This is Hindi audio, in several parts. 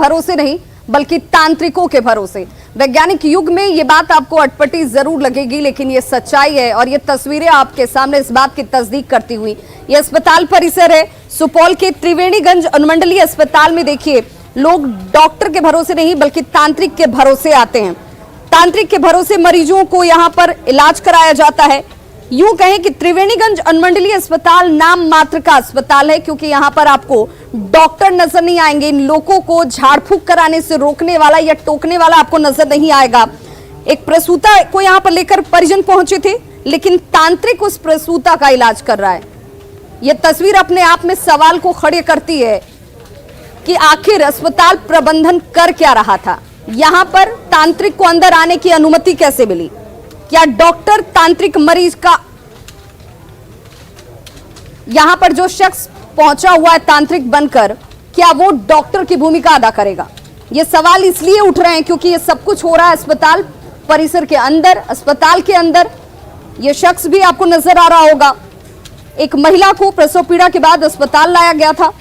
भरोसे नहीं बल्कि तांत्रिकों के भरोसे। वैज्ञानिक युग में ये बात आपको अटपटी जरूर लगेगी, लेकिन ये सच्चाई है और ये तस्वीरें आपके सामने इस बात की तस्दीक करती हुई। ये अस्पताल परिसर है सुपौल के त्रिवेणीगंज अनुमंडलीय अस्पताल में। देखिए, लोग डॉक्टर के भरोसे नहीं बल्कि तांत्रिक के भरोसे आते हैं। तांत्रिक के भरोसे मरीजों को यहाँ पर इलाज कराया जाता है। यूं कहें कि त्रिवेणीगंज अनुमंडलीय अस्पताल नाम मात्र का अस्पताल है, क्योंकि यहाँ पर आपको डॉक्टर नजर नहीं आएंगे। इन लोगों को झाड़ फूक कराने से रोकने वाला या टोकने वाला आपको नजर नहीं आएगा। एक प्रसूता को यहाँ पर लेकर परिजन पहुंचे थे, लेकिन तांत्रिक उस प्रसूता का इलाज कर रहा है। यह तस्वीर अपने आप में सवाल को खड़े करती है कि आखिर अस्पताल प्रबंधन कर क्या रहा था। यहां पर तांत्रिक को अंदर आने की अनुमति कैसे मिली? क्या डॉक्टर तांत्रिक मरीज का, यहां पर जो शख्स पहुंचा हुआ है तांत्रिक बनकर, क्या वो डॉक्टर की भूमिका अदा करेगा? ये सवाल इसलिए उठ रहे हैं क्योंकि ये सब कुछ हो रहा है अस्पताल परिसर के अंदर। अस्पताल के अंदर ये शख्स भी आपको नजर आ रहा होगा। एक महिला को प्रसव पीड़ा के बाद अस्पताल लाया गया था।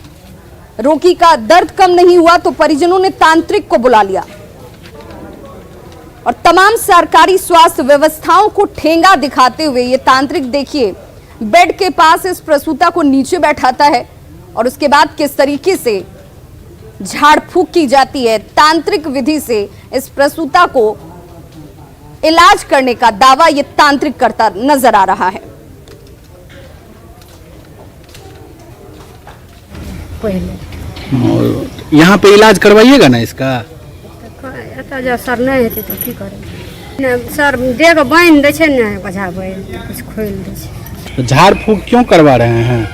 रोगी का दर्द कम नहीं हुआ तो परिजनों ने तांत्रिक को बुला लिया और तमाम सरकारी स्वास्थ्य व्यवस्थाओं को ठेंगा दिखाते हुए ये तांत्रिक, देखिए, बेड के पास इस प्रसूता को नीचे बैठाता है और उसके बाद किस तरीके से झाड़ फूक की जाती है। तांत्रिक विधि से इस प्रसूता को इलाज करने का दावा ये तांत्रिक करता नजर आ रहा है। यहाँ पे इलाज करवाइएगा ना इसका? सर नहीं हेतै तो की करे सर, देह बांध दै छै ने बजाबै तो कुछ खोल दै छै। तो झाड़ फूक क्यों करवा रहे हैं?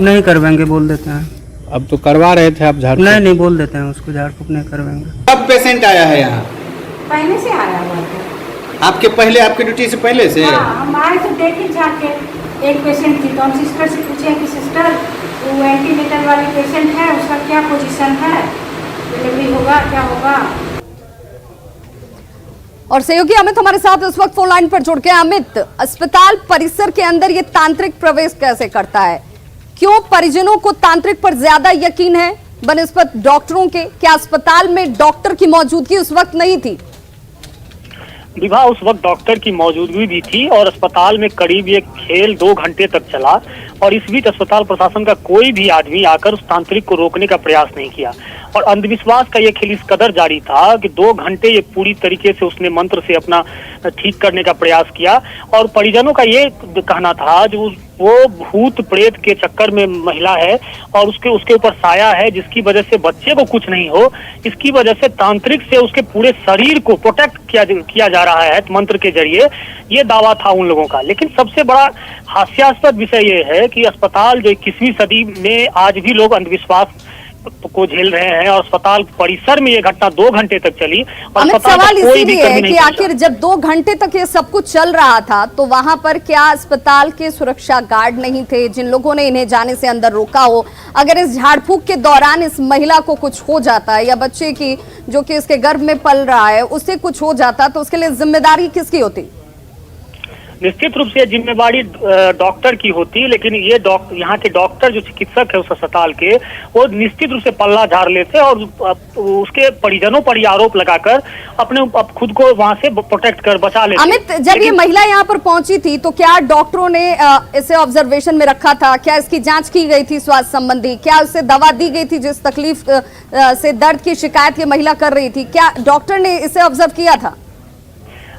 नहीं करवाएंगे बोल देते हैं। अब तो करवा रहे थे आप झाड़ फूक। नहीं बोल देते हैं उसको, झाड़ फूक नहीं करवाएंगे। कब पेशेंट आया है यहाँ? पहले से आया हुआ था। आपके पहले, आपकी ड्यूटी से पहले से? हाँ, हम आए तो देखे जाके एक पेशेंट थी तो हम सिस्टर से पूछे कि सिस्टर वो एंटीनेटल वाली पेशेंट है, उसका क्या पोजीशन है, डिलीवरी होगा क्या होगा। और सहयोगी अमित हमारे साथ इस वक्त फोन लाइन पर जुड़ गए। अमित, अस्पताल परिसर के अंदर ये तांत्रिक प्रवेश कैसे करता है? क्यों परिजनों को तांत्रिक पर ज्यादा यकीन है बनिस्बत डॉक्टरों के? क्या अस्पताल में डॉक्टर की मौजूदगी उस वक्त नहीं थी? विवाह उस वक्त डॉक्टर की मौजूदगी भी थी और अस्पताल में करीब ये खेल 2 घंटे तक चला और इस बीच अस्पताल प्रशासन का कोई भी आदमी आकर उस तांत्रिक को रोकने का प्रयास नहीं किया और अंधविश्वास का ये खेल इस कदर जारी था कि 2 घंटे ये पूरी तरीके से उसने मंत्र से अपना ठीक करने का प्रयास किया और परिजनों का ये कहना था जो वो भूत प्रेत के चक्कर में महिला है और उसके ऊपर साया है, जिसकी वजह से बच्चे को कुछ नहीं हो। इसकी वजह से तांत्रिक से उसके पूरे शरीर को प्रोटेक्ट किया जा रहा है मंत्र के जरिए, ये दावा था उन लोगों का। लेकिन सबसे बड़ा हास्यास्पद विषय ये है कि अस्पताल जो 21वीं सदी में आज भी लोग अंधविश्वास को झेल रहे हैं और अस्पताल परिसर में ये घटना 2 घंटे तक चली। अमित, सवाल इसीलिए है कि आखिर जब 2 घंटे तक ये सब कुछ चल रहा था तो वहां पर क्या अस्पताल के सुरक्षा गार्ड नहीं थे जिन लोगों ने इन्हें जाने से अंदर रोका हो? अगर इस झाड़ फूक के दौरान इस महिला को कुछ हो जाता है या बच्चे की जो कि इसके गर्भ में पल रहा है उससे कुछ हो जाता तो उसके लिए जिम्मेदारी किसकी होती? निश्चित रूप से जिम्मेवारी डॉक्टर की होती, लेकिन ये यहाँ के डॉक्टर जो चिकित्सक है उस अस्पताल के, वो निश्चित रूप से पल्ला झाड़ लेते और उसके परिजनों पर ये आरोप लगाकर अपने खुद को वहां से प्रोटेक्ट कर बचा लेते। अमित, जब ये महिला यहाँ पर पहुंची थी तो क्या डॉक्टरों ने इसे ऑब्जर्वेशन में रखा था? क्या इसकी जांच की गई थी स्वास्थ्य संबंधी? क्या उसे दवा दी गई थी जिस तकलीफ से दर्द की शिकायत ये महिला कर रही थी? क्या डॉक्टर ने इसे ऑब्जर्व किया था?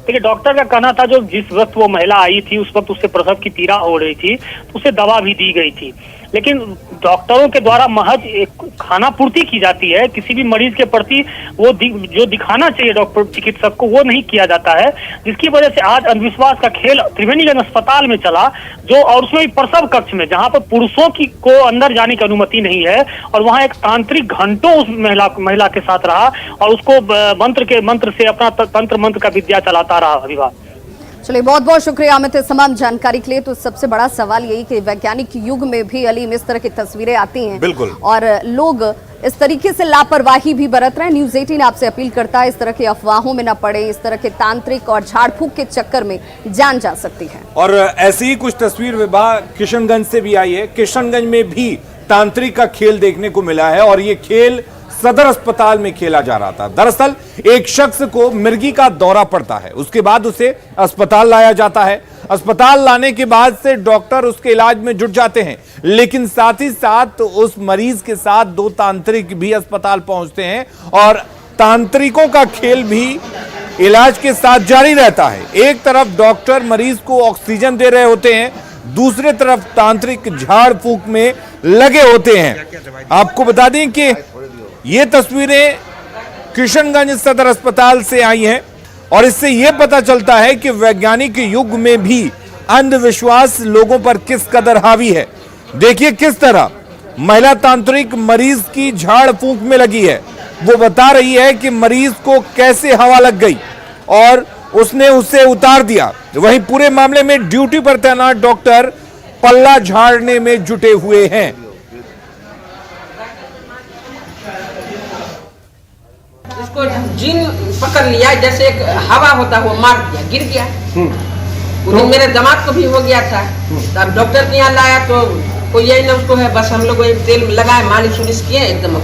देखिए, डॉक्टर का कहना था जो जिस वक्त वो महिला आई थी उस वक्त उससे प्रसव की पीड़ा हो रही थी तो उसे दवा भी दी गई थी, लेकिन डॉक्टरों के द्वारा महज एक खाना पूर्ति की जाती है। किसी भी मरीज के प्रति वो जो दिखाना चाहिए डॉक्टर चिकित्सक को वो नहीं किया जाता है, जिसकी वजह से आज अंधविश्वास का खेल त्रिवेणीगंज अस्पताल में चला जो, और उसमें भी प्रसव कक्ष में जहां पर पुरुषों को अंदर जाने की अनुमति नहीं है और वहां एक तांत्रिक घंटों उस महिला के साथ रहा और उसको मंत्र से अपना तंत्र मंत्र का विद्या चलाता रहा। विवाह, चलिए, बहुत बहुत शुक्रिया अमित इस तमाम जानकारी के लिए। तो सबसे बड़ा सवाल यही कि वैज्ञानिक युग में भी अलीम इस तरह की तस्वीरें आती हैं, बिल्कुल, और लोग इस तरीके से लापरवाही भी बरत रहे हैं। न्यूज़ 18 आपसे अपील करता है इस तरह की अफवाहों में न पड़े, इस तरह के तांत्रिक और झाड़ फूक के चक्कर में जान जा सकती है। और ऐसी ही कुछ तस्वीर विवाह किशनगंज से भी आई है। किशनगंज में भी तांत्रिक का खेल देखने को मिला है और यह खेल सदर अस्पताल में खेला जा रहा था। दरअसल एक शख्स को मिर्गी का दौरा पड़ता है, उसके बाद उसे अस्पताल लाया जाता है। अस्पताल लाने के बाद से डॉक्टर उसके इलाज में जुट जाते हैं, लेकिन साथ ही साथ उस मरीज के साथ 2 तांत्रिक भी अस्पताल पहुंचते हैं और तांत्रिकों का खेल भी इलाज के साथ जारी रहता है। एक तरफ डॉक्टर मरीज को ऑक्सीजन दे रहे होते हैं, दूसरे तरफ तांत्रिक झाड़ फूंक में लगे होते हैं। आपको बता दें कि ये तस्वीरें किशनगंज सदर अस्पताल से आई हैं और इससे यह पता चलता है कि वैज्ञानिक युग में भी अंधविश्वास लोगों पर किस कदर हावी है। देखिए किस तरह महिला तांत्रिक मरीज की झाड़ फूंक में लगी है। वो बता रही है कि मरीज को कैसे हवा लग गई और उसने उसे उतार दिया। वहीं पूरे मामले में ड्यूटी पर तैनात डॉक्टर पल्ला झाड़ने में जुटे हुए हैं। इसको जीन पकड़ लिया, जैसे एक हवा होता है वो मार दिया, गिर गया। तो मेरे दामाद को भी हो गया था, तब डॉक्टर के यहाँ लाया तो कोई यही ना उसको है, बस हम लोग तेल लगाए, मालिश उलिश किए एकदम।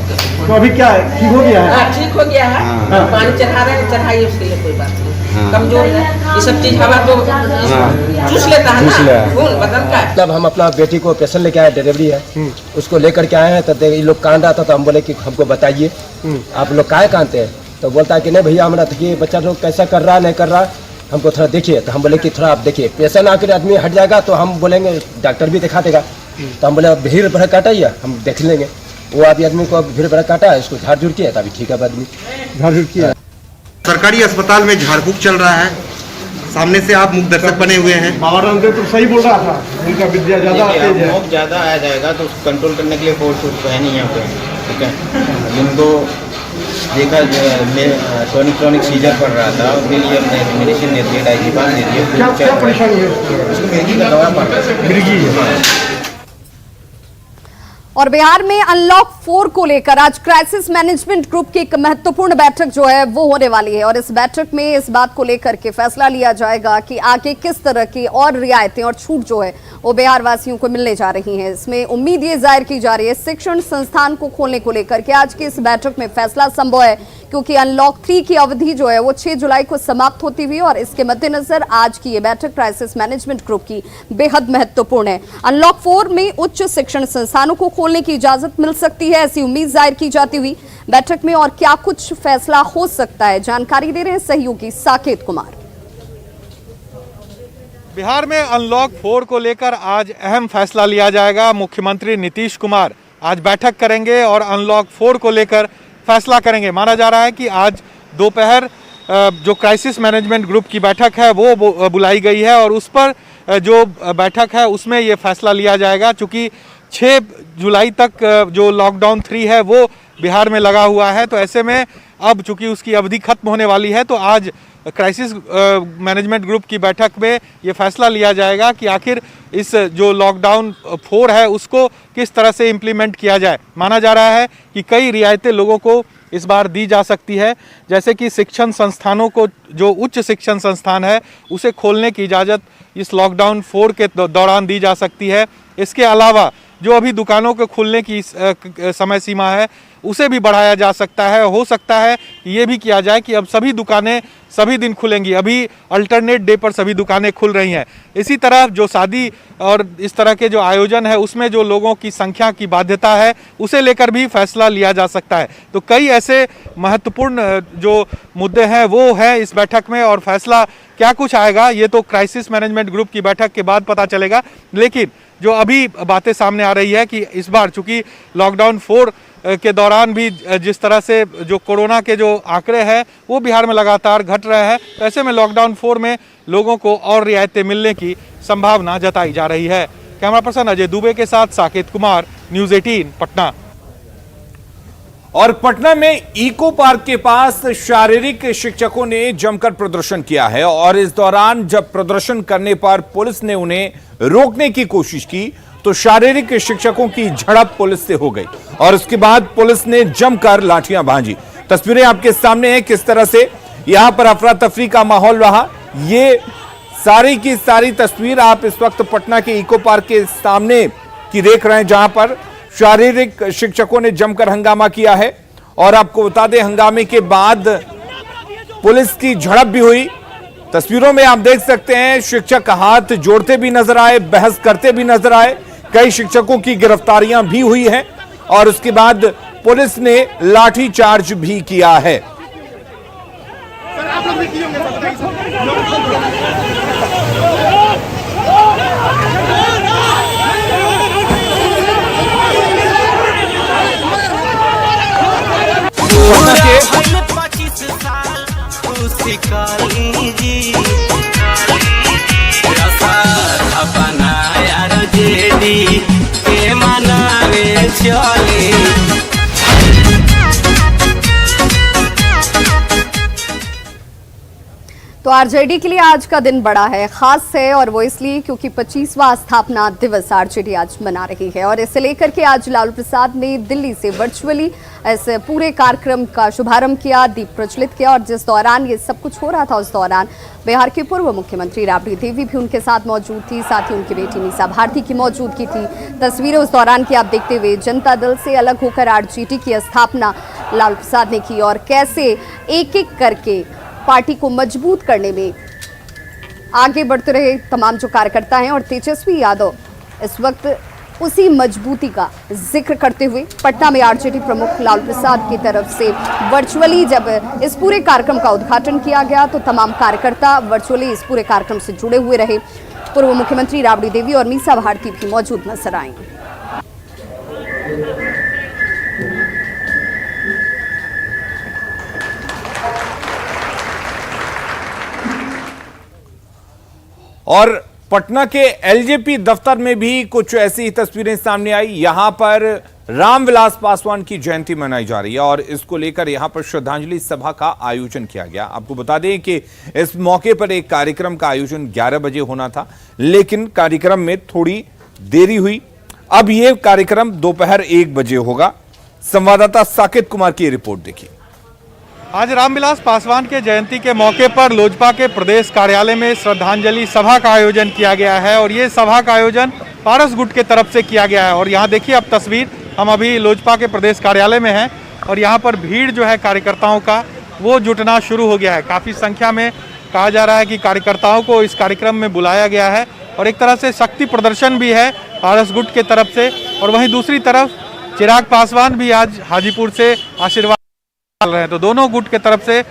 तो अभी क्या है, ठीक हो गया है? हाँ ठीक हो गया है। पानी चढ़ा रहे हैं, चढ़ाइए, उसके लिए कोई बात नहीं। कमजोर है ये सब चीज, हवा तो चूस लेता है ना खून बदन का। तब हम अपना बेटी को पेशेंट लेके आए, डिलीवरी है, उसको लेकर के आए हैं तो ये लोग कांड रहा था, तो हम बोले कि हमको बताइए आप लोग काहे कांदते हैं। तो बोलता है कि नहीं भैया हमारा ये बच्चा लोग कैसा कर रहा नहीं कर रहा, हमको थोड़ा देखिए। तो हम बोले कि थोड़ा आप देखिए, पेशेंट आकर आदमी हट जाएगा तो हम बोलेंगे डॉक्टर भी दिखा देगा। तो हम बोले भीड़ भड़क काटाइए, हम देख लेंगे। वो अभी आदमी को भीड़ भड़क काटा है, इसको झाड़ झूड़ किया, तभी ठीक है आदमी झाड़ झूड़ किया। सरकारी अस्पताल में झाड़ फूंक चल रहा है, सामने से आप मुख्य दर्शक बने हुए हैं। बाबा रामदेव तो सही बोल रहा था, उनका विद्या ज्यादा तेज है। ज़्यादा आ जाएगा तो उसको कंट्रोल करने के लिए फोर्स तो है नहीं यहाँ पे, ठीक है। जिनको देखा टॉनिक सीजर पड़ रहा था, उसके लिए हमने मेडिसिन दे दिया, डाइजिपाम दे दिया। क्या परेशानी है उसको मिर्गी का दवा पड़ रहा है, मिर्गी है। और बिहार में अनलॉक 4 को लेकर आज क्राइसिस मैनेजमेंट ग्रुप की एक महत्वपूर्ण बैठक जो है वो होने वाली है और इस बैठक में इस बात को लेकर के फैसला लिया जाएगा कि आगे किस तरह की और रियायतें और छूट जो है वो बिहार वासियों को मिलने जा रही हैं। इसमें उम्मीद ये जाहिर की जा रही है शिक्षण संस्थान को खोलने को लेकर के आज की इस बैठक में फैसला संभव है, क्योंकि अनलॉक 3 की अवधि जो है वो 6 जुलाई को समाप्त होती हुई और इसके मद्देनजर आज की ये बैठक क्राइसिस मैनेजमेंट ग्रुप की बेहद महत्वपूर्ण है। अनलॉक 4 में उच्च शिक्षण संस्थानों को खोलने की इजाजत मिल सकती है, ऐसी उम्मीद जाहिर की जाती हुई बैठक में और क्या कुछ फैसला हो सकता है, जानकारी दे रहे हैं सहयोगी साकेत कुमार। बिहार में अनलॉक 4 को लेकर आज अहम फैसला लिया जाएगा। मुख्यमंत्री नीतीश कुमार आज बैठक करेंगे और अनलॉक 4 को लेकर फैसला करेंगे। माना जा रहा है कि आज दोपहर जो क्राइसिस मैनेजमेंट ग्रुप की बैठक है वो बुलाई गई है और उस पर जो बैठक है उसमें ये फैसला लिया जाएगा। चूँकि 6 जुलाई तक जो लॉकडाउन 3 है वो बिहार में लगा हुआ है, तो ऐसे में अब चूँकि उसकी अवधि खत्म होने वाली है, तो आज क्राइसिस मैनेजमेंट ग्रुप की बैठक में ये फैसला लिया जाएगा कि आखिर इस जो लॉकडाउन 4 है उसको किस तरह से इम्प्लीमेंट किया जाए। माना जा रहा है कि कई रियायतें लोगों को इस बार दी जा सकती है, जैसे कि शिक्षण संस्थानों को, जो उच्च शिक्षण संस्थान है उसे खोलने की इजाज़त इस लॉकडाउन 4 के दौरान दी जा सकती है। इसके अलावा जो अभी दुकानों के खुलने की समय सीमा है उसे भी बढ़ाया जा सकता है। हो सकता है ये भी किया जाए कि अब सभी दुकानें सभी दिन खुलेंगी, अभी अल्टरनेट डे पर सभी दुकानें खुल रही हैं। इसी तरह जो शादी और इस तरह के जो आयोजन है उसमें जो लोगों की संख्या की बाध्यता है उसे लेकर भी फैसला लिया जा सकता है। तो कई ऐसे महत्वपूर्ण जो मुद्दे हैं वो हैं इस बैठक में और फैसला क्या कुछ आएगा ये तो क्राइसिस मैनेजमेंट ग्रुप की बैठक के बाद पता चलेगा। लेकिन जो अभी बातें सामने आ रही है कि इस बार चूंकि लॉकडाउन 4 के दौरान भी जिस तरह से जो कोरोना के जो आंकड़े हैं वो बिहार में लगातार घट रहे हैं, तो ऐसे में लॉकडाउन 4 में लोगों को और रियायतें मिलने की संभावना जताई जा रही है। कैमरा पर्सन अजय दुबे के साथ साकेत कुमार, न्यूज़ 18 पटना। और पटना में इको पार्क के पास शारीरिक शिक्षकों ने जमकर प्रदर्शन किया है और इस दौरान जब प्रदर्शन करने पर पुलिस ने उन्हें रोकने की कोशिश की तो शारीरिक शिक्षकों की झड़प पुलिस से हो गई और उसके बाद पुलिस ने जमकर लाठियां भांजी। तस्वीरें आपके सामने हैं किस तरह से यहां पर अफरा तफरी का माहौल रहा। ये सारी की सारी तस्वीर आप इस वक्त पटना के इको पार्क के सामने की देख रहे हैं, जहां पर शारीरिक शिक्षकों ने जमकर हंगामा किया है और आपको बता दें हंगामे के बाद पुलिस की झड़प भी हुई। तस्वीरों में आप देख सकते हैं शिक्षक हाथ जोड़ते भी नजर आए, बहस करते भी नजर आए। कई शिक्षकों की गिरफ्तारियां भी हुई हैं और उसके बाद पुलिस ने लाठीचार्ज भी किया है। तो आरजेडी के लिए आज का दिन बड़ा है, खास है, और वो इसलिए क्योंकि 25वां स्थापना दिवस आरजेडी आज मना रही है। और इसे लेकर के आज लालू प्रसाद ने दिल्ली से वर्चुअली इस पूरे कार्यक्रम का शुभारंभ किया, दीप प्रज्वलित किया। और जिस दौरान ये सब कुछ हो रहा था उस दौरान बिहार की पूर्व मुख्यमंत्री राबड़ी देवी भी उनके साथ मौजूद थी, साथ ही उनकी बेटी मीसा भारती की मौजूदगी थी। तस्वीरें उस दौरान की आप देखते हुए जनता दल से अलग होकर आरजेडी की स्थापना लालू प्रसाद ने की और कैसे एक एक करके पार्टी को मजबूत करने में आगे बढ़ते रहे तमाम जो कार्यकर्ता हैं। और तेजस्वी यादव इस वक्त उसी मजबूती का जिक्र करते हुए पटना में आरजेडी प्रमुख लालू प्रसाद की तरफ से वर्चुअली जब इस पूरे कार्यक्रम का उद्घाटन किया गया तो तमाम कार्यकर्ता वर्चुअली इस पूरे कार्यक्रम से जुड़े हुए रहे। पूर्व मुख्यमंत्री राबड़ी देवी और मीसा भारती भी मौजूद नजर आए। और पटना के एलजेपी दफ्तर में भी कुछ ऐसी ही तस्वीरें सामने आई। यहां पर रामविलास पासवान की जयंती मनाई जा रही है और इसको लेकर यहां पर श्रद्धांजलि सभा का आयोजन किया गया। आपको बता दें कि इस मौके पर एक कार्यक्रम का आयोजन 11 बजे होना था, लेकिन कार्यक्रम में थोड़ी देरी हुई। अब यह कार्यक्रम दोपहर 1 बजे होगा। संवाददाता साकेत कुमार की रिपोर्ट देखिए। आज रामविलास पासवान के जयंती के मौके पर लोजपा के प्रदेश कार्यालय में श्रद्धांजलि सभा का आयोजन किया गया है और ये सभा का आयोजन पारस गुट के तरफ से किया गया है। और यहाँ देखिए अब तस्वीर, हम अभी लोजपा के प्रदेश कार्यालय में हैं और यहाँ पर भीड़ जो है कार्यकर्ताओं का वो जुटना शुरू हो गया है। काफ़ी संख्या में कहा जा रहा है कि कार्यकर्ताओं को इस कार्यक्रम में बुलाया गया है और एक तरह से शक्ति प्रदर्शन भी है पारस गुट के तरफ से। और वहीं दूसरी तरफ चिराग पासवान भी आज हाजीपुर से आशीर्वाद रहे हैं, तो दोनों गुट के तरफ से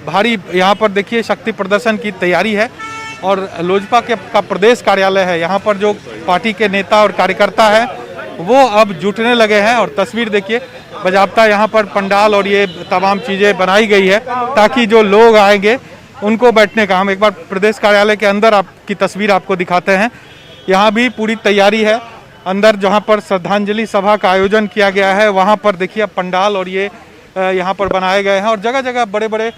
भारी यहाँ पर देखिए शक्ति प्रदर्शन की तैयारी है। और लोजपा का प्रदेश कार्यालय है, यहाँ पर जो पार्टी के नेता और कार्यकर्ता है वो अब जुटने लगे हैं। और तस्वीर देखिए, बजाबता यहाँ पर पंडाल और ये तमाम चीज़ें बनाई गई है ताकि जो लोग आएंगे उनको बैठने का। हम एक बार प्रदेश कार्यालय के अंदर आपकी तस्वीर आपको दिखाते हैं। यहाँ भी पूरी तैयारी है। अंदर जहाँ पर श्रद्धांजलि सभा का आयोजन किया गया है वहाँ पर देखिए पंडाल और ये यहाँ पर बनाए गए हैं और जगह जगह बड़े बड़े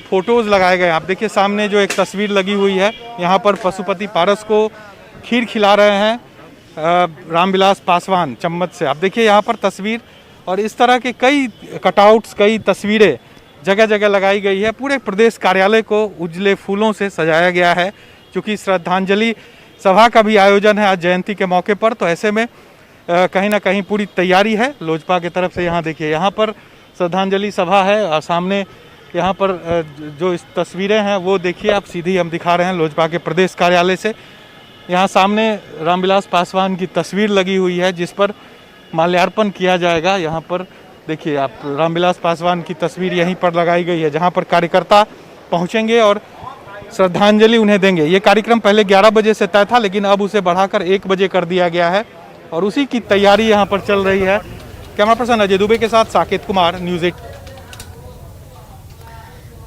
फोटोज़ लगाए गए हैं। आप देखिए सामने जो एक तस्वीर लगी हुई है, यहाँ पर पशुपति पारस को खीर खिला रहे हैं रामविलास पासवान चम्मच से। आप देखिए यहाँ पर तस्वीर और इस तरह के कई कटआउट्स, कई तस्वीरें जगह जगह लगाई गई है। पूरे प्रदेश कार्यालय को उजले फूलों से सजाया गया है क्योंकि श्रद्धांजलि सभा का भी आयोजन है आज जयंती के मौके पर। तो ऐसे में कहीं ना कहीं पूरी तैयारी है लोजपा की तरफ से। यहाँ देखिए, यहाँ पर श्रद्धांजलि सभा है और सामने यहाँ पर जो इस तस्वीरें हैं वो देखिए आप, सीधी हम दिखा रहे हैं लोजपा के प्रदेश कार्यालय से। यहाँ सामने रामविलास पासवान की तस्वीर लगी हुई है जिस पर माल्यार्पण किया जाएगा। यहाँ पर देखिए आप, रामविलास पासवान की तस्वीर यहीं पर लगाई गई है जहाँ पर कार्यकर्ता पहुँचेंगे और श्रद्धांजलि उन्हें देंगे। ये कार्यक्रम पहले 11 बजे से तय था लेकिन अब उसे बढ़ाकर 1 बजे कर दिया गया है और उसी की तैयारी यहाँ पर चल रही है। कैमरा पर्सन अजय दुबे के साथ साकेत कुमार, न्यूज़ 8।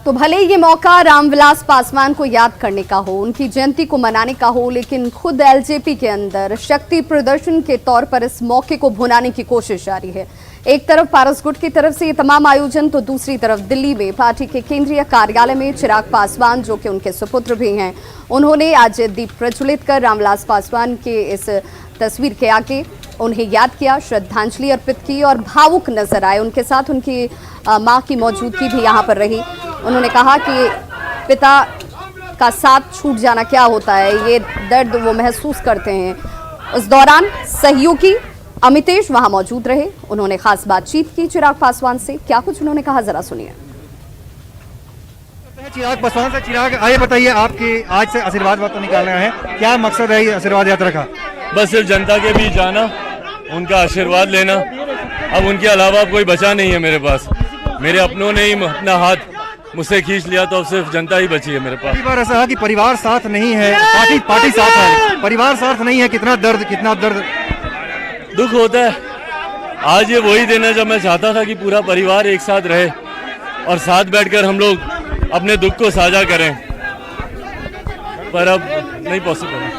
तो भले ये मौका रामविलास पासवान को याद करने का हो, उनकी जयंती को मनाने का हो, लेकिन खुद एलजेपी के अंदर शक्ति प्रदर्शन के तौर पर इस मौके को भुनाने की कोशिश जारी है। एक तरफ पारस गुट की तरफ से ये तमाम आयोजन, तो दूसरी तरफ दिल्ली में पार्टी के केंद्रीय कार्यालय में चिराग पासवान, जो कि उनके सुपुत्र भी हैं, उन्होंने आज दीप प्रज्वलित कर रामविलास पासवान के इस तस्वीर के आगे उन्हें याद किया, श्रद्धांजलि अर्पित की और भावुक नजर आए। उनके साथ उनकी मां की मौजूदगी भी यहाँ पर रही। उन्होंने कहा कि पिता का साथ छूट जाना क्या होता है, ये दर्द वो महसूस करते हैं। उस दौरान सहयोगी अमितेश वहां मौजूद रहे, उन्होंने खास बातचीत की चिराग पासवान से। क्या कुछ उन्होंने कहा, जरा सुनिए। चिराग पासवान से। चिराग, आइए बताइए, आपकी आज से आशीर्वाद यात्रा निकाल रहे हैं, क्या मकसद है आशीर्वाद यात्रा का? बस सिर्फ जनता के बीच जाना, उनका आशीर्वाद लेना। अब उनके अलावा कोई बचा नहीं है मेरे पास। मेरे अपनों ने ही अपना हाथ मुझसे खींच लिया, तो अब सिर्फ जनता ही बची है मेरे पास। कई बार ऐसा है कि परिवार साथ नहीं है, पार्टी साथ है, परिवार साथ नहीं है। कितना दर्द दुख होता है। आज ये वही दिन है जब मैं चाहता था कि पूरा परिवार एक साथ रहे और साथ बैठकर हम लोग अपने दुख को साझा करें, पर अब नहीं पॉसिबल है।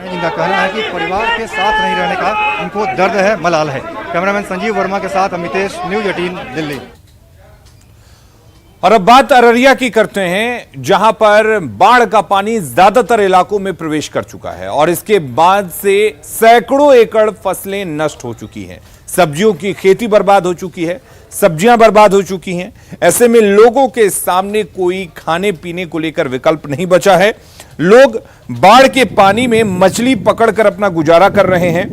इनका कहना है कि परिवार के साथ नहीं रहने का इनको दर्द है, मलाल है। कैमरामैन संजीव वर्मा के साथ अमितेश, न्यूज़ 18 दिल्ली। और अब बात अररिया की करते हैं, जहां पर बाढ़ का पानी ज्यादातर इलाकों में प्रवेश कर चुका है और इसके बाद से सैकड़ों एकड़ फसलें नष्ट हो चुकी हैं। सब्जियों की खेती बर्बाद हो चुकी है, सब्जियां बर्बाद हो चुकी हैं। ऐसे में लोगों के सामने कोई खाने पीने को लेकर विकल्प नहीं बचा है। लोग बाढ़ के पानी में मछली पकड़कर अपना गुजारा कर रहे हैं।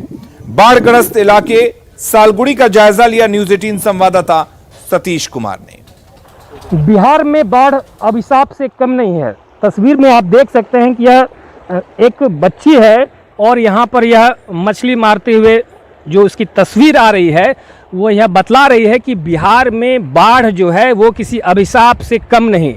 बाढ़ग्रस्त इलाके सालगुड़ी का जायजा लिया न्यूज़ 18 संवाददाता सतीश कुमार ने। बिहार में बाढ़ अभिशाप से कम नहीं है। तस्वीर में आप देख सकते हैं कि यह एक बच्ची है और यहाँ पर यह मछली मारते हुए जो उसकी तस्वीर आ रही है वो यह बतला रही है कि बिहार में बाढ़ जो है वो किसी अभिशाप से कम नहीं।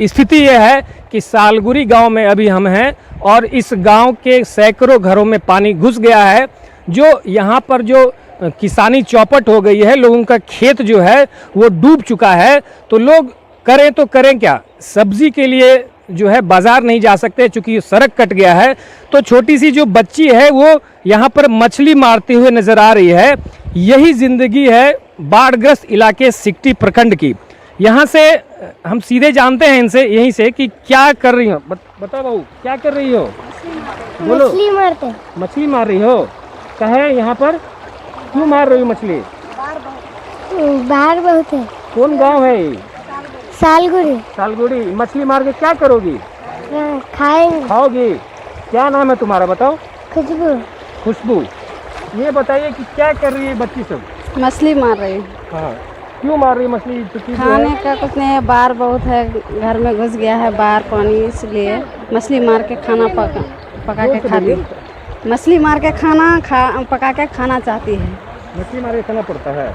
स्थिति यह है कि सालगुड़ी गांव में अभी हम हैं और इस गांव के सैकड़ों घरों में पानी घुस गया है। जो यहाँ पर जो किसानी चौपट हो गई है, लोगों का खेत जो है वो डूब चुका है। तो लोग करें तो करें क्या, सब्जी के लिए जो है बाजार नहीं जा सकते चूँकि सड़क कट गया है। तो छोटी सी जो बच्ची है वो यहाँ पर मछली मारते हुए नज़र आ रही है। यही ज़िंदगी है बाढ़ग्रस्त इलाके सिकटी प्रखंड की। यहाँ से हम सीधे जानते हैं इनसे, यहीं से, कि क्या कर रही हो। बताओ बहू, क्या कर रही हो? बोलो। मछली मारते। मछली मार रही हो? कहे यहाँ पर क्यों मार रही हो मछली? बाहर बहुत है। कौन गांव है? सालगुड़ी। सालगुड़ी। मछली मार के क्या करोगी? खाएंगे। खाओगी? क्या नाम है तुम्हारा, बताओ? खुशबू। खुशबू। ये बताइए कि क्या कर रही है बच्ची सब? मछली मार रही है। हाँ, क्यों मार रही है मछली? खाने का कुछ नहीं है, बाढ़ बहुत है, घर में घुस गया है बाढ़ पानी, इसलिए मछली मार के खाना पका के खाती है। मछली मार के पका के खाना चाहती है। मछली मार के खाना पड़ता है।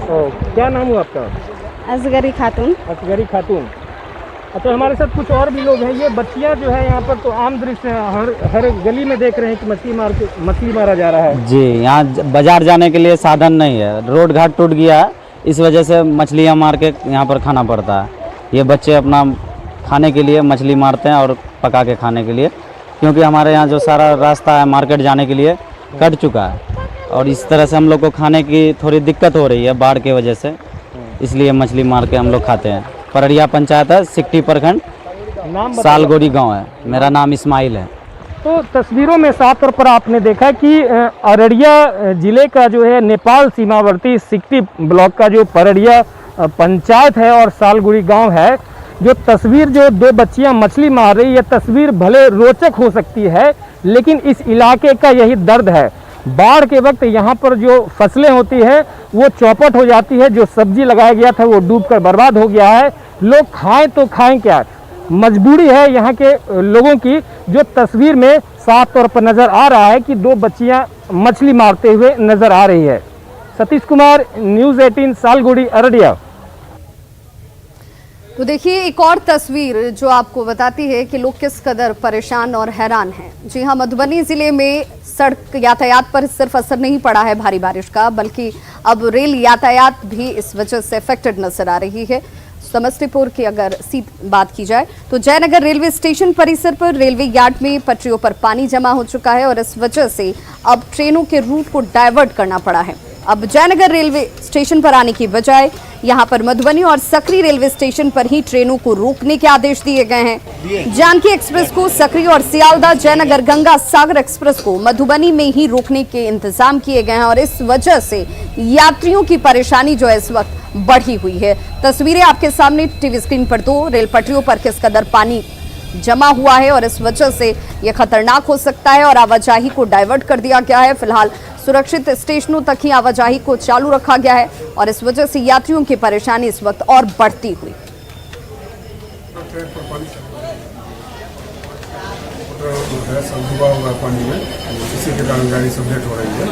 ओ, क्या नाम हुआ आपका? असगरी खातून। असगरी खातून। अच्छा, हमारे साथ कुछ और भी लोग हैं। ये बच्चियां जो है यहाँ पर तो आम दृश्य हर गली में देख रहे हैं कि मछली मारा जा रहा है। जी, यहाँ बाजार जाने के लिए साधन नहीं है, रोड घाट टूट गया है, इस वजह से मछलियाँ मार के यहाँ पर खाना पड़ता है। ये बच्चे अपना खाने के लिए मछली मारते हैं और पका के खाने के लिए, क्योंकि हमारे यहाँ जो सारा रास्ता है मार्केट जाने के लिए कट चुका है और इस तरह से हम लोग को खाने की थोड़ी दिक्कत हो रही है बाढ़ की वजह से, इसलिए मछली मार के हम लोग खाते हैं। पररिया पंचायत है, सिकटी प्रखंड, सालगुड़ी गांव है। मेरा नाम इस्माइल है। तो तस्वीरों में साफ तौर पर आपने देखा कि अररिया जिले का जो है नेपाल सीमावर्ती सिकटी ब्लॉक का जो पररिया पंचायत है और सालगुड़ी गांव है, जो तस्वीर जो दो बच्चियां मछली मार रही है, तस्वीर भले रोचक हो सकती है लेकिन इस इलाके का यही दर्द है। बाढ़ के वक्त यहाँ पर जो फसलें होती है वो चौपट हो जाती है, जो सब्जी लगाया गया था वो डूबकर बर्बाद हो गया है। लोग खाएं तो खाएं क्या, मजबूरी है यहाँ के लोगों की। जो तस्वीर में साफ तौर पर नज़र आ रहा है कि दो बच्चियाँ मछली मारते हुए नज़र आ रही है। सतीश कुमार, न्यूज़ 18 सालगुड़ी अररिया। तो देखिए एक और तस्वीर जो आपको बताती है कि लोग किस कदर परेशान और हैरान हैं। जी हाँ, मधुबनी जिले में सड़क यातायात पर सिर्फ असर नहीं पड़ा है भारी बारिश का, बल्कि अब रेल यातायात भी इस वजह से अफेक्टेड नजर आ रही है। समस्तीपुर की अगर बात की जाए तो जयनगर रेलवे स्टेशन परिसर पर रेलवे यार्ड में पटरियों पर पानी जमा हो चुका है और इस वजह से अब ट्रेनों के रूट को डाइवर्ट करना पड़ा है। अब जयनगर रेलवे स्टेशन पर आने की बजाय यहां पर मधुबनी और सकरी रेलवे स्टेशन पर ही ट्रेनों को रोकने के आदेश दिए गए हैं। जानकी एक्सप्रेस को सकरी और सियालदह जयनगर गंगा सागर एक्सप्रेस को मधुबनी में ही रोकने के इंतजाम किए गए हैं और इस वजह से यात्रियों की परेशानी जो है इस वक्त बढ़ी हुई है। तस्वीरें आपके सामने टीवी स्क्रीन पर, तो रेल पटरियों पर किस कदर पानी जमा हुआ है और इस वजह से यह खतरनाक हो सकता है और आवाजाही को डाइवर्ट कर दिया गया है। फिलहाल सुरक्षित स्टेशनों तक ही आवाजाही को चालू रखा गया है और इस वजह से यात्रियों की परेशानी इस वक्त और बढ़ती हुई। पानी में इसी के कारण गाड़ी सब लेट हो रही है,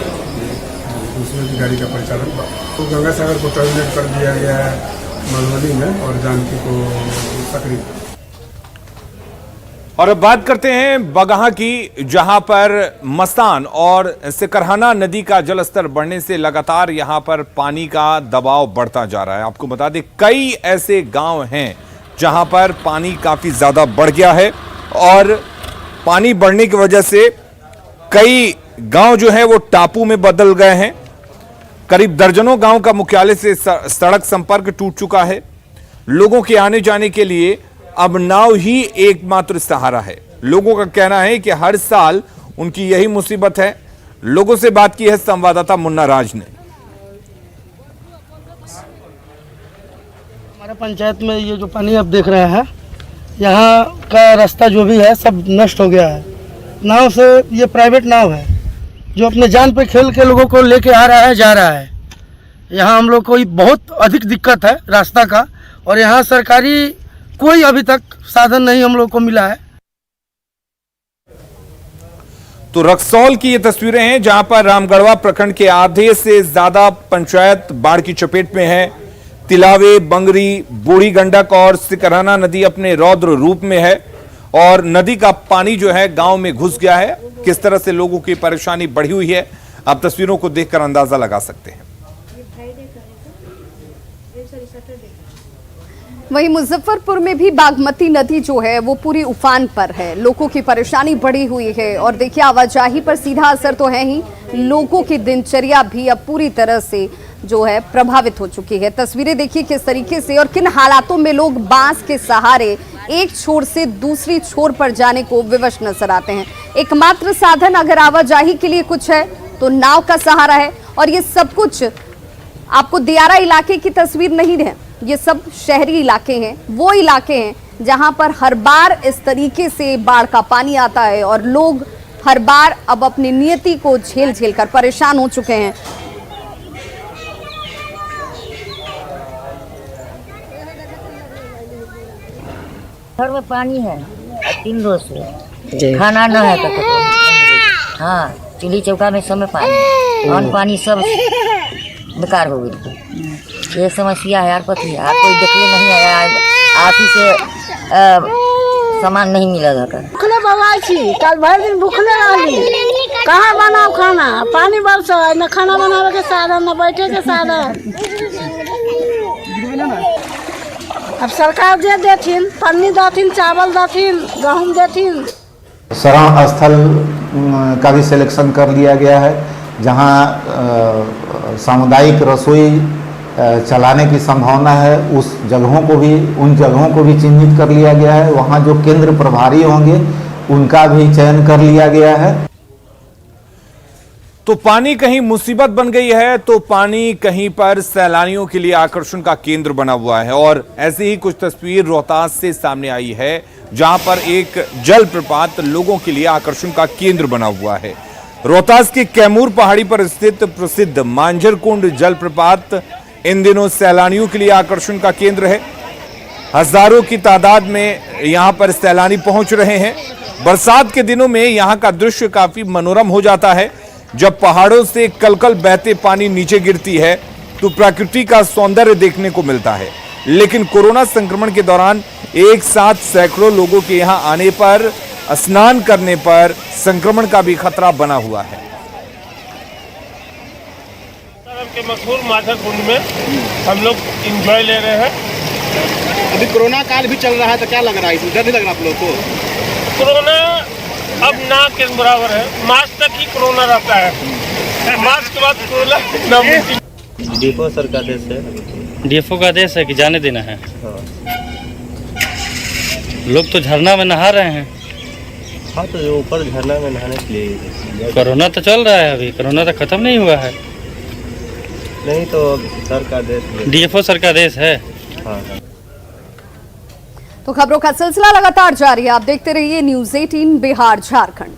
उसमें भी गाड़ी का परिचालन तो गंगा सागर को टर्मिनेट कर दिया गया है मधुबनी में और जानकी को सकरी। और अब बात करते हैं बगहा की, जहां पर मस्तान और सिकरहाना नदी का जलस्तर बढ़ने से लगातार यहां पर पानी का दबाव बढ़ता जा रहा है। आपको बता दें कई ऐसे गांव हैं जहां पर पानी काफी ज्यादा बढ़ गया है और पानी बढ़ने की वजह से कई गांव जो है वो टापू में बदल गए हैं। करीब दर्जनों गांव का मुख्यालय से सड़क संपर्क टूट चुका है। लोगों के आने जाने के लिए अब नाव ही एकमात्र सहारा है। लोगों का कहना है कि हर साल उनकी यही मुसीबत है। लोगों से बात की है संवाददाता मुन्ना राज ने। हमारे पंचायत में ये जो पानी आप देख रहे हैं, यहाँ का रास्ता जो भी है सब नष्ट हो गया है। नाव से, ये प्राइवेट नाव है जो अपने जान पे खेल के लोगों को लेके आ रहा है, जा रहा है। यहाँ हम लोग को बहुत अधिक दिक्कत है रास्ता का और यहाँ सरकारी कोई अभी तक साधन नहीं हम लोग को मिला है। तो रक्सौल की ये तस्वीरें हैं जहां पर रामगढ़वा प्रखंड के आधे से ज्यादा पंचायत बाढ़ की चपेट में है। तिलावे, बंगरी, बूढ़ी गंडक और सिकरहाना नदी अपने रौद्र रूप में है और नदी का पानी जो है गांव में घुस गया है। किस तरह से लोगों की परेशानी बढ़ी हुई है आप तस्वीरों को देखकर अंदाजा लगा सकते हैं। वहीं मुजफ्फरपुर में भी बागमती नदी जो है वो पूरी उफान पर है। लोगों की परेशानी बढ़ी हुई है और देखिए आवाजाही पर सीधा असर तो है ही, लोगों की दिनचर्या भी अब पूरी तरह से जो है प्रभावित हो चुकी है। तस्वीरें देखिए किस तरीके से और किन हालातों में लोग बांस के सहारे एक छोर से दूसरी छोर पर जाने को विवश नजर आते हैं। एकमात्र साधन अगर आवाजाही के लिए कुछ है तो नाव का सहारा है और ये सब कुछ आपको दियारा इलाके की तस्वीर नहीं है, ये सब शहरी इलाके हैं, वो इलाके हैं जहां पर हर बार इस तरीके से बाढ़ का पानी आता है और लोग हर बार अब अपनी नियति को झेल झेल कर परेशान हो चुके हैं। घर में पानी है 3 रोज से, खाना न है तो हाँ, चूल्ही चौका में सब में पानी, अन्न पानी सब बेकार हो गई। ये समस्या है यार, पति आप कोई देखले नहीं आया, आप ही से सामान नहीं मिला जाता। भूखले बगाई थी, कल भर दिन भूखले रही, कहाँ बनाओ खाना, पानी बरस न खाना बनावे के साधन न बैठे के साधन। अब सरकार दे देथिन, पन्नी देथिन, चावल देथिन, गेहूँ देथिन। शरण स्थल का भी सिलेक्शन कर लिया गया है जहां सामुदायिक रसोई चलाने की संभावना है। उस जगहों को भी, उन जगहों को भी चिन्हित कर लिया गया है। वहां जो केंद्र प्रभारी होंगे उनका भी चयन कर लिया गया है। तो पानी कहीं मुसीबत बन गई है तो पानी कहीं पर सैलानियों के लिए आकर्षण का केंद्र बना हुआ है। और ऐसी ही कुछ तस्वीर रोहतास से सामने आई है जहां पर एक जलप्रपात लोगों के लिए आकर्षण का केंद्र बना हुआ है। रोहतास के कैमूर पहाड़ी पर स्थित प्रसिद्ध मांझर कुंड जलप्रपात इन दिनों सैलानियों के लिए आकर्षण का केंद्र है। हजारों की तादाद में यहां पर सैलानी पहुंच रहे हैं। बरसात के दिनों में यहां का दृश्य काफी मनोरम हो जाता है। जब पहाड़ों से कलकल बहते पानी नीचे गिरती है तो प्रकृति का सौंदर्य देखने को मिलता है। लेकिन कोरोना संक्रमण के दौरान एक साथ सैकड़ों लोगों के यहां आने पर, स्नान करने पर संक्रमण का भी खतरा बना हुआ है। के मशहूर मांझर कुंड में हम लोग एंजॉय ले रहे हैं। अभी कोरोना काल भी चल रहा है तो क्या लग रहा है, इसमें डर नहीं लग रहा आप लोग को? कोरोना अब ना के बराबर है, मार्च तक ही कोरोना रहता है, मार्च के बाद कोरोना। डीएफओ सर का आदेश है, डीएफओ का आदेश है कि जाने देना है। लोग तो झरना में नहा रहे हैं। हाँ, तो ऊपर झरना में नहाने के लिए कोरोना तो चल रहा है, अभी कोरोना तो खत्म नहीं हुआ है। नहीं तो सर का आदेश, डीएफओ सर का आदेश है। हाँ। तो खबरों का सिलसिला लगातार जारी है। आप देखते रहिए न्यूज़ 18 बिहार झारखंड।